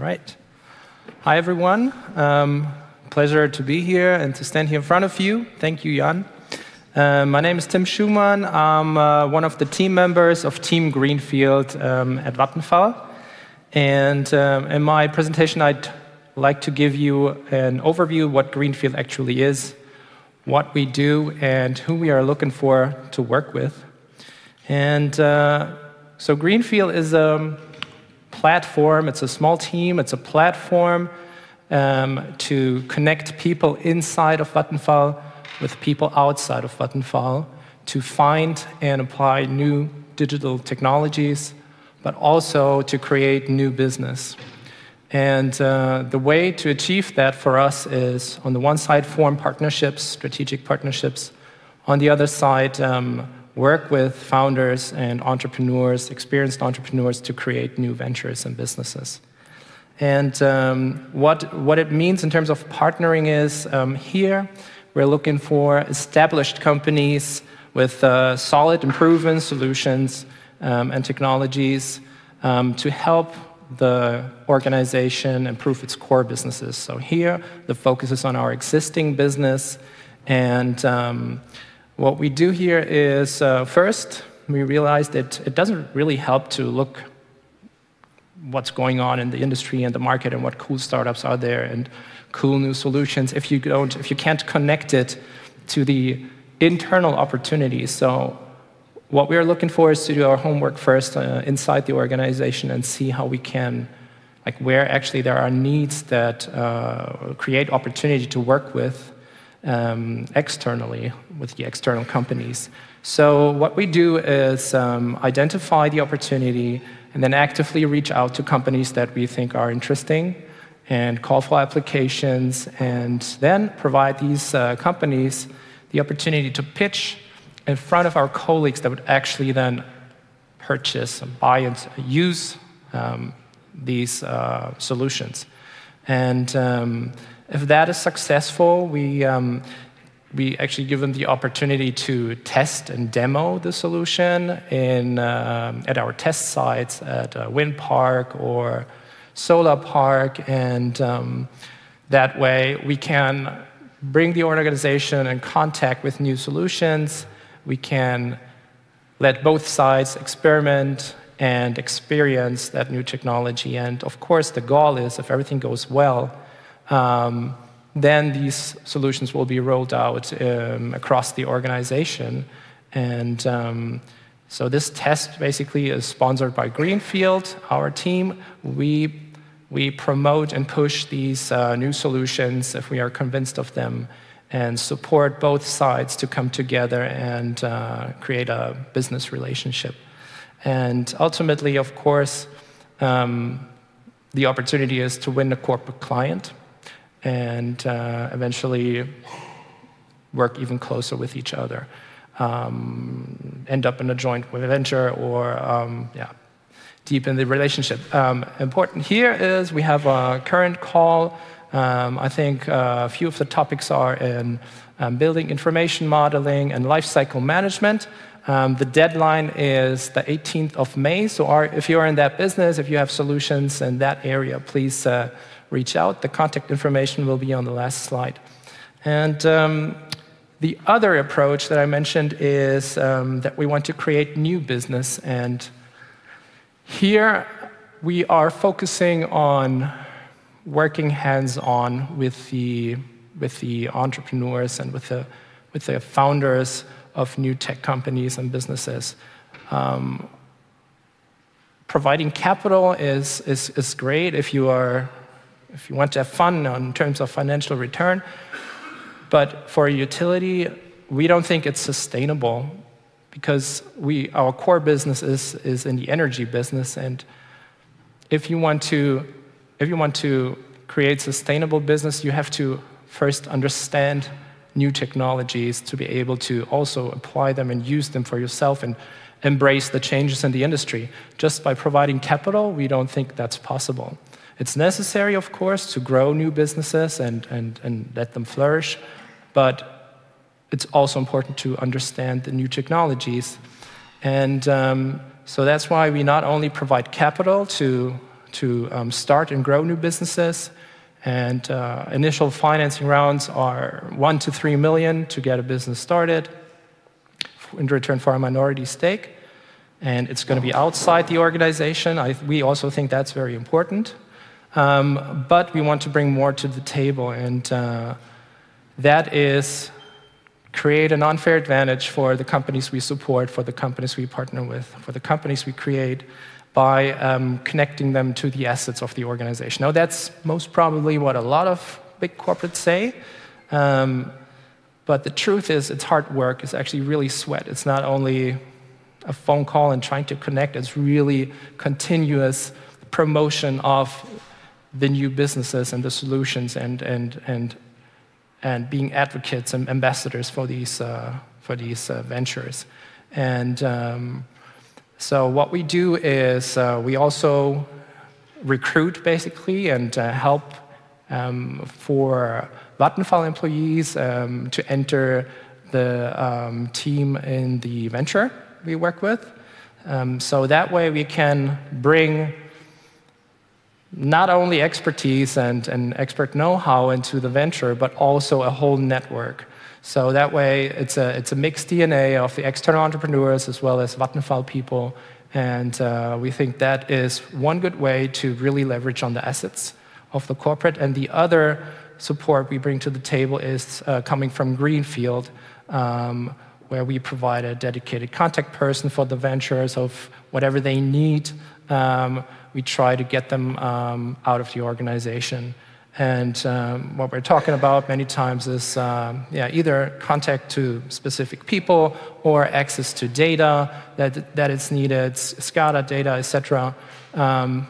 right. Hi, everyone. Pleasure to be here and to stand here in front of you. Thank you, Jan. My name is Tim Schumann. I'm one of the team members of Team Greenfield at Vattenfall. And in my presentation, I'd like to give you an overview of what Greenfield actually is, what we do, and who we are looking for to work with. And so Greenfield is a platform. It's a small team. It's a platform to connect people inside of Vattenfall with people outside of Vattenfall to find and apply new digital technologies, but also to create new business. And the way to achieve that for us is, on the one side, form partnerships, strategic partnerships. On the other side, work with founders and entrepreneurs, experienced entrepreneurs, to create new ventures and businesses. And what it means in terms of partnering is, here we're looking for established companies with solid and proven solutions and technologies to help the organization improve its core businesses. So here, the focus is on our existing business. And what we do here is, first, we realized that it doesn't really help to look what's going on in the industry and the market and what cool startups are there and cool new solutions if you can't connect it to the internal opportunities. So what we're looking for is to do our homework first inside the organization and see how we can, where actually there are needs that create opportunity to work with externally with the external companies. So what we do is identify the opportunity and then actively reach out to companies that we think are interesting and call for applications, and then provide these companies the opportunity to pitch in front of our colleagues that would actually then purchase and buy and use these solutions. And if that is successful, we actually give them the opportunity to test and demo the solution at our test sites at a wind park or solar park, and that way we can bring the organization in contact with new solutions. We can let both sides experiment and experience that new technology. And of course, the goal is, if everything goes well, then these solutions will be rolled out across the organization. And so this test basically is sponsored by Greenfield, our team. We promote and push these new solutions if we are convinced of them, and support both sides to come together and create a business relationship. And ultimately, of course, the opportunity is to win a corporate client and eventually work even closer with each other, end up in a joint venture or deepen the relationship. Important here is we have a current call. I think a few of the topics are in building information modeling and lifecycle management. The deadline is the 18th of May, so if you're in that business, if you have solutions in that area, please reach out. The contact information will be on the last slide. And the other approach that I mentioned is that we want to create new business. And here we are focusing on working hands-on with the entrepreneurs and with the founders of new tech companies and businesses. Providing capital is great if you want to have fun in terms of financial return, but for a utility, we don't think it's sustainable, because our core business is in the energy business, and if you want to create sustainable business, you have to first understand new technologies to be able to also apply them and use them for yourself and embrace the changes in the industry. Just by providing capital, we don't think that's possible. It's necessary, of course, to grow new businesses and let them flourish, but it's also important to understand the new technologies. And so that's why we not only provide capital to start and grow new businesses. And initial financing rounds are 1 to 3 million to get a business started in return for a minority stake. And it's going to be outside the organization. We also think that's very important. But we want to bring more to the table, and that is create an unfair advantage for the companies we support, for the companies we partner with, for the companies we create, by connecting them to the assets of the organization. Now, that's most probably what a lot of big corporates say, but the truth is it's hard work. It's actually really sweat. It's not only a phone call and trying to connect. It's really continuous promotion of the new businesses and the solutions, and being advocates and ambassadors for these ventures. And so what we do is we also recruit, basically, and help for Vattenfall employees to enter the team in the venture we work with. So that way we can bring not only expertise and expert know-how into the venture, but also a whole network. So that way it's a mixed DNA of the external entrepreneurs as well as Vattenfall people. And we think that is one good way to really leverage on the assets of the corporate. And the other support we bring to the table is coming from Greenfield, where we provide a dedicated contact person for the ventures of whatever they need. We try to get them out of the organization. And what we're talking about many times is either contact to specific people or access to data that is needed, SCADA data, etc. And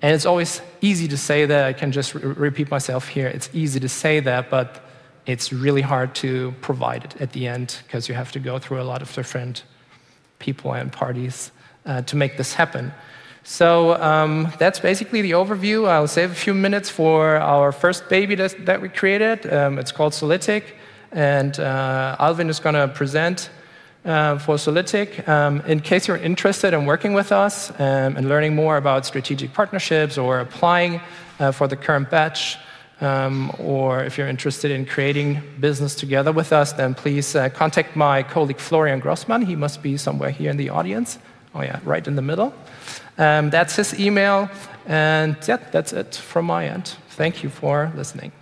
it's always easy to say that. I can just repeat myself here. It's easy to say that, but it's really hard to provide it at the end, because you have to go through a lot of different people and parties to make this happen. So that's basically the overview. I'll save a few minutes for our first baby that we created. It's called Solitic, and Alvin is going to present for Solitic. In case you're interested in working with us and learning more about strategic partnerships or applying for the current batch, or if you're interested in creating business together with us, then please contact my colleague Florian Grossmann. He must be somewhere here in the audience. Oh yeah, right in the middle. That's his email, and yeah, that's it from my end. Thank you for listening.